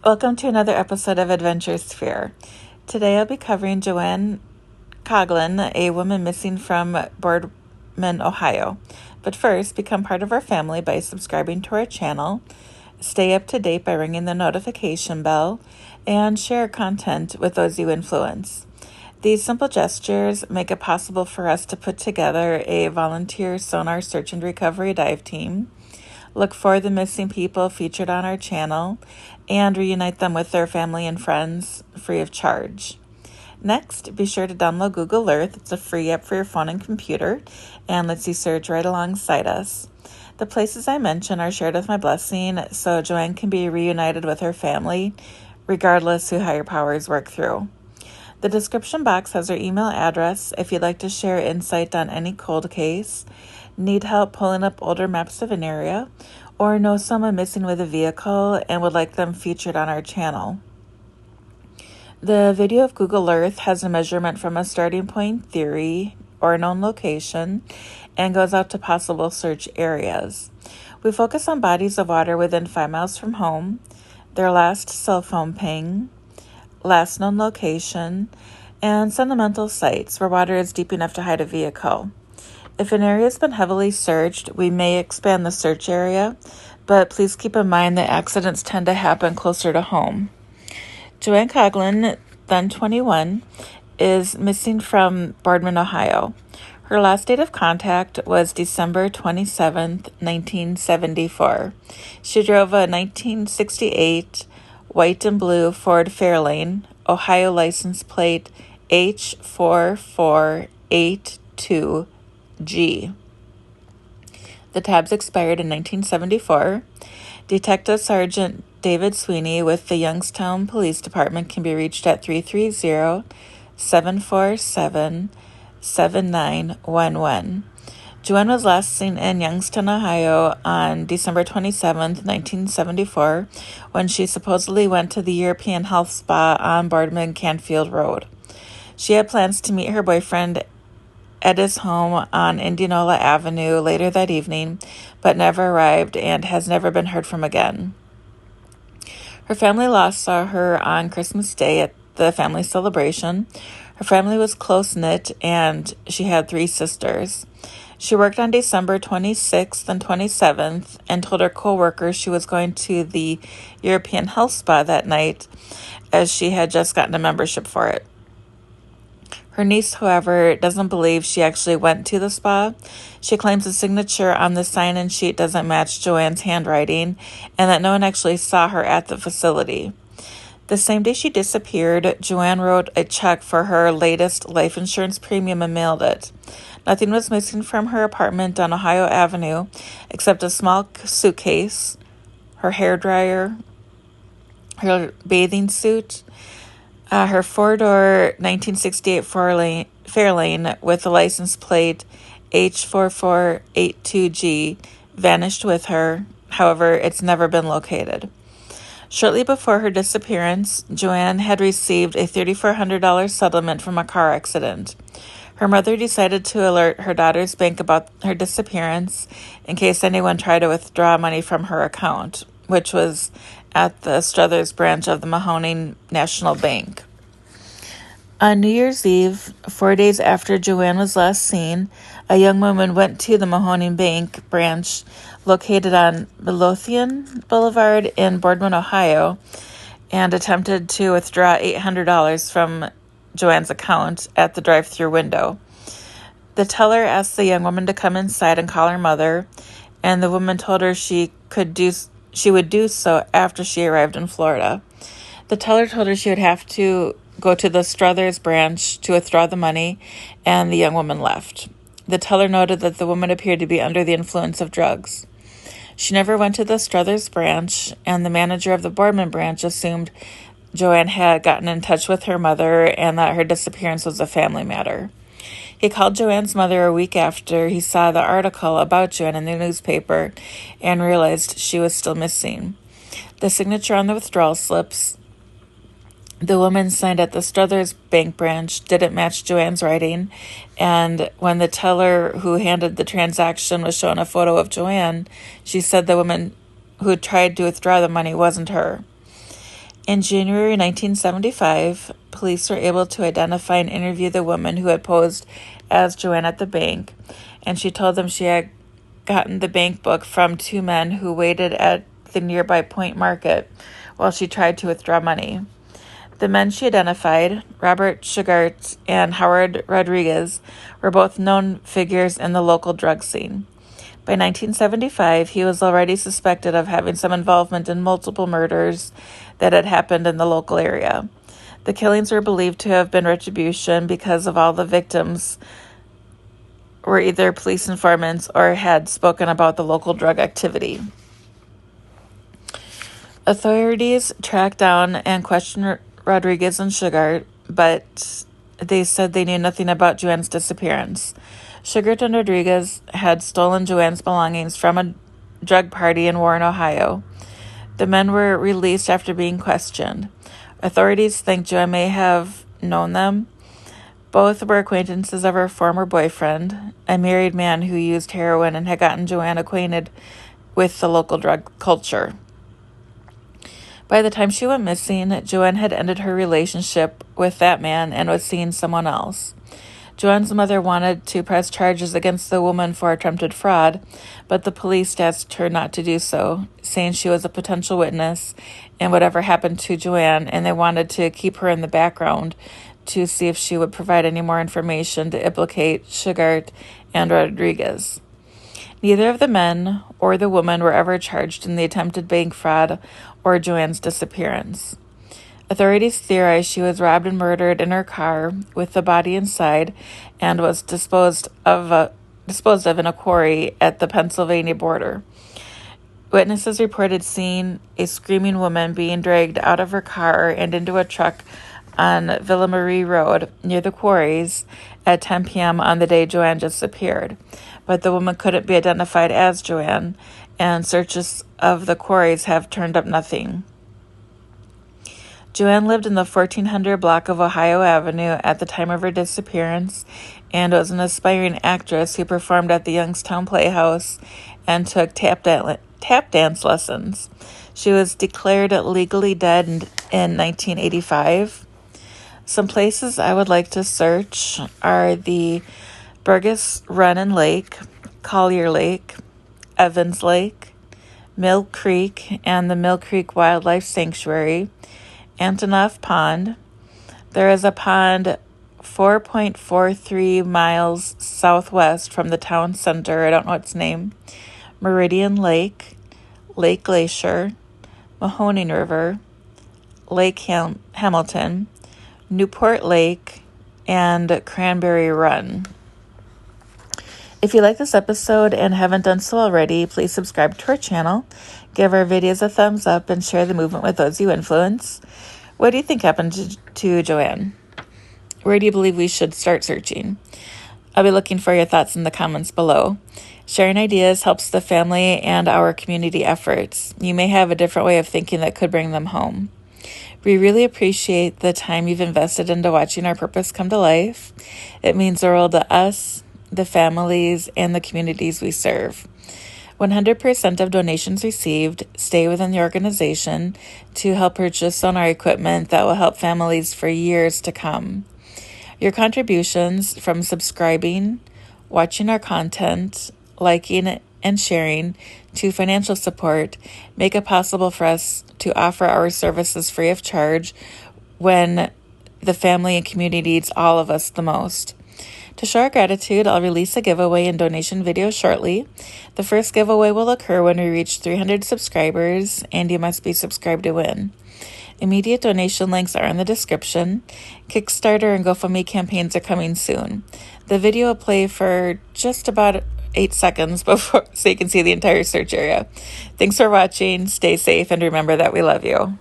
Welcome to another episode of AdventureSphere. Today I'll be covering Joanne Coughlin, a woman missing from Boardman, Ohio. But first, become part of our family by subscribing to our channel, stay up to date by ringing the notification bell, and share content with those you influence. These simple gestures make it possible for us to put together a volunteer sonar search and recovery dive team, look for the missing people featured on our channel, and reunite them with their family and friends free of charge. Next, be sure to download Google Earth. It's a free app for your phone and computer and lets you search right alongside us. The places I mention are shared with my blessing, so Joanne can be reunited with her family, regardless who higher powers work through. The description box has her email address if you'd like to share insight on any cold case, need help pulling up older maps of an area, or know someone missing with a vehicle and would like them featured on our channel. The video of Google Earth has a measurement from a starting point theory or known location and goes out to possible search areas. We focus on bodies of water within 5 miles from home, their last cell phone ping, last known location, and sentimental sites where water is deep enough to hide a vehicle. If an area has been heavily searched, we may expand the search area, but please keep in mind that accidents tend to happen closer to home. Joanne Coughlin, then 21, is missing from Boardman, Ohio. Her last date of contact was December 27th, 1974. She drove a 1968 white and blue Ford Fairlane, Ohio license plate H4482G. The tabs expired in 1974. Detective Sergeant David Sweeney with the Youngstown Police Department can be reached at 330-747-7911. Joanne was last seen in Youngstown, Ohio on December 27th, 1974, when she supposedly went to the European Health Spa on Boardman Canfield Road. She had plans to meet her boyfriend at his home on Indianola Avenue later that evening, but never arrived and has never been heard from again. Her family last saw her on Christmas Day at the family celebration. Her family was close-knit, and she had 3 sisters. She worked on December 26th and 27th and told her co-workers she was going to the European Health Spa that night, as she had just gotten a membership for it. Her niece, however, doesn't believe she actually went to the spa. She claims the signature on the sign-in sheet doesn't match Joanne's handwriting and that no one actually saw her at the facility. The same day she disappeared, Joanne wrote a check for her latest life insurance premium and mailed it. Nothing was missing from her apartment on Ohio Avenue except a small suitcase, her hairdryer, her bathing suit, her 4-door 1968 Fairlane with the license plate H4482G vanished with her. However, it's never been located. Shortly before her disappearance, Joanne had received a $3,400 settlement from a car accident. Her mother decided to alert her daughter's bank about her disappearance in case anyone tried to withdraw money from her account, which was at the Struthers branch of the Mahoning National Bank. On New Year's Eve, 4 days after Joanne was last seen, a young woman went to the Mahoning Bank branch located on Midlothian Boulevard in Boardman, Ohio, and attempted to withdraw $800 from Joanne's account at the drive-through window. The teller asked the young woman to come inside and call her mother, and the woman told her she would do so after she arrived in Florida. The teller told her she would have to go to the Struthers branch to withdraw the money, and the young woman left. The teller noted that the woman appeared to be under the influence of drugs. She never went to the Struthers branch, and the manager of the Boardman branch assumed Joanne had gotten in touch with her mother and that her disappearance was a family matter. He called Joanne's mother a week after he saw the article about Joanne in the newspaper and realized she was still missing. The signature on the withdrawal slips the woman signed at the Struthers Bank branch didn't match Joanne's writing, and when the teller who handled the transaction was shown a photo of Joanne, she said the woman who tried to withdraw the money wasn't her. In January 1975, police were able to identify and interview the woman who had posed as Joanne at the bank, and she told them she had gotten the bank book from two men who waited at the nearby Point Market while she tried to withdraw money. The men she identified, Robert Sugart and Howard Rodriguez, were both known figures in the local drug scene. By 1975, he was already suspected of having some involvement in multiple murders that had happened in the local area. The killings were believed to have been retribution because of all the victims were either police informants or had spoken about the local drug activity. Authorities tracked down and questioned Rodriguez and Sugart, but they said they knew nothing about Joanne's disappearance. Sugart and Rodriguez had stolen Joanne's belongings from a drug party in Warren, Ohio. The men were released after being questioned. Authorities think Joanne may have known them. Both were acquaintances of her former boyfriend, a married man who used heroin and had gotten Joanne acquainted with the local drug culture. By the time she went missing, Joanne had ended her relationship with that man and was seeing someone else. Joanne's mother wanted to press charges against the woman for attempted fraud, but the police asked her not to do so, saying she was a potential witness in whatever happened to Joanne, and they wanted to keep her in the background to see if she would provide any more information to implicate Sugart and Rodriguez. Neither of the men or the woman were ever charged in the attempted bank fraud or Joanne's disappearance. Authorities theorize she was robbed and murdered in her car with the body inside and was disposed of in a quarry at the Pennsylvania border. Witnesses reported seeing a screaming woman being dragged out of her car and into a truck on Villa Marie Road near the quarries at 10 p.m. on the day Joanne disappeared, but the woman couldn't be identified as Joanne, and searches of the quarries have turned up nothing. Joanne lived in the 1400 block of Ohio Avenue at the time of her disappearance and was an aspiring actress who performed at the Youngstown Playhouse and took tap dance lessons. She was declared legally dead in 1985. Some places I would like to search are the Burgess Run and Lake, Collier Lake, Evans Lake, Mill Creek and the Mill Creek Wildlife Sanctuary, Antonoff Pond. There is a pond 4.43 miles southwest from the town center. I don't know its name. Meridian Lake, Lake Glacier, Mahoning River, Lake Hamilton, Newport Lake, and Cranberry Run. If you like this episode and haven't done so already, please subscribe to our channel, give our videos a thumbs up, and share the movement with those you influence. What do you think happened to Joanne? Where do you believe we should start searching? I'll be looking for your thoughts in the comments below. Sharing ideas helps the family and our community efforts. You may have a different way of thinking that could bring them home. We really appreciate the time you've invested into watching our purpose come to life. It means the world to us, the families, and the communities we serve. 100% of donations received stay within the organization to help purchase sonar equipment that will help families for years to come. Your contributions from subscribing, watching our content, liking and sharing, to financial support make it possible for us to offer our services free of charge when the family and community needs all of us the most. To show our gratitude, I'll release a giveaway and donation video shortly. The first giveaway will occur when we reach 300 subscribers, and you must be subscribed to win. Immediate donation links are in the description. Kickstarter and GoFundMe campaigns are coming soon. The video will play for just about 8 seconds before so you can see the entire search area. Thanks for watching. Stay safe and remember that we love you.